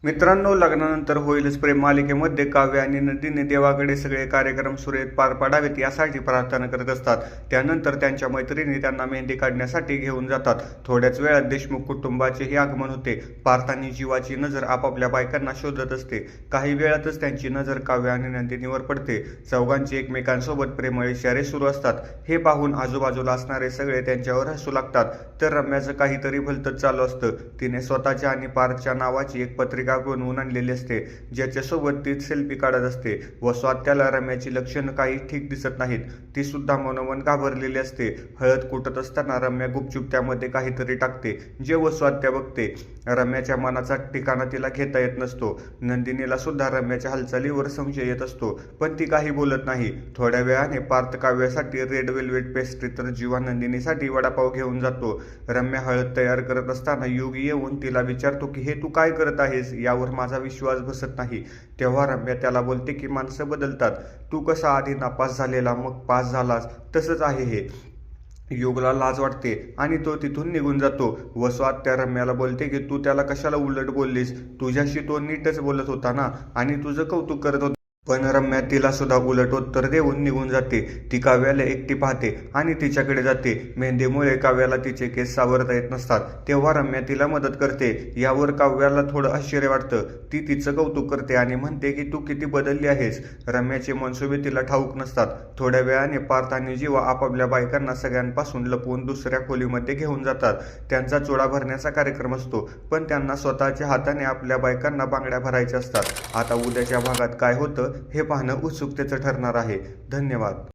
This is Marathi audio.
मित्रांनो, लग्नानंतर होईलच प्रेम मालिकेमध्ये काव्य आणि नंदिनी देवाकडे सगळे कार्यक्रम सुरळीत पार पाडावेत यासाठी प्रार्थना करत असतात. त्यानंतर त्यांच्या मैत्रिणी त्यांना मेहंदी काढण्यासाठी घेऊन जातात. थोड्याच वेळात देशमुख कुटुंबाचेही आगमन होते. पार्थ आणि जीवाची नजर आपापल्या बायकांना शोधत असते. काही वेळातच त्यांची नजर काव्य आणि नंदिनीवर पडते. चौघांचे एकमेकांसोबत प्रेमळ इशारे सुरू असतात. हे पाहून आजूबाजूला असणारे सगळे त्यांच्यावर हसू लागतात. तर रम्याचं काहीतरी भलतंच चालू असतं. तिने स्वतःच्या आणि पार्थच्या नावाची एक पत्रिका बनवून आणलेली असते, ज्याच्यासोबत ती सेल्फी काढत असते व त्याला रम्याची लक्षणं काही ठीक दिसत नाहीत. ती सुद्धा मनोमन घाबरलेली असते. हळद कुटत असताना रम्या गुपचूप त्यामध्ये काहीतरी टाकते, जे वसवात्या बघते. रम्याच्या मनाचा ठिकाणा तिला घेता येत नसतो. नंदिनीला सुद्धा रम्याच्या हालचालीवर संशय येत असतो, पण ती काही बोलत नाही. थोड्या वेळाने पार्थ काव्यासाठी रेड वेल्वेट पेस्ट्री तर जीवा नंदिनीसाठी वडापाव घेऊन जातो. रम्या हळद तयार करत असताना युग येऊन तिला विचारतो की हे तू काय करत आहेस, यावर माझा विश्वास बसत नाही. तेव्हा रम्या त्याला बोलते की माणसं बदलतात. तू कसा आधी नापास झालेला मग पास झालास, तसंच आहे हे. युगला लाज वाटते आणि तो तिथून निघून जातो. त्या रम्याला बोलते की तू त्याला कशाला उलट बोललीस, तुझ्याशी तो नीटच बोलत होता ना आणि तुझं कौतुक करत होता. पण रम्या तिला सुद्धा उलट उत्तर देऊन निघून जाते. ती काव्याला एकटी पाहते आणि तिच्याकडे जाते. मेहंदीमुळे काव्याला तिचे केस सावरता येत नसतात. तेव्हा रम्या तिला मदत करते. यावर काव्याला थोडं आश्चर्य वाटतं. ती तिचं कौतुक करते आणि म्हणते की तू किती बदलली आहेस. रम्याचे मनसुबे तिला ठाऊक नसतात. थोड्या वेळाने पार्थ आणि जीवा आपापल्या बायकांना सगळ्यांपासून लपवून दुसऱ्या खोलीमध्ये घेऊन जातात. त्यांचा चोळा भरण्याचा कार्यक्रम असतो, पण त्यांना स्वतःच्या हाताने आपल्या बायकांना बांगड्या भरायच्या असतात. आता उद्याच्या भागात काय होतं हे पाहणं उत्सुकतेचं ठरणार आहे. धन्यवाद.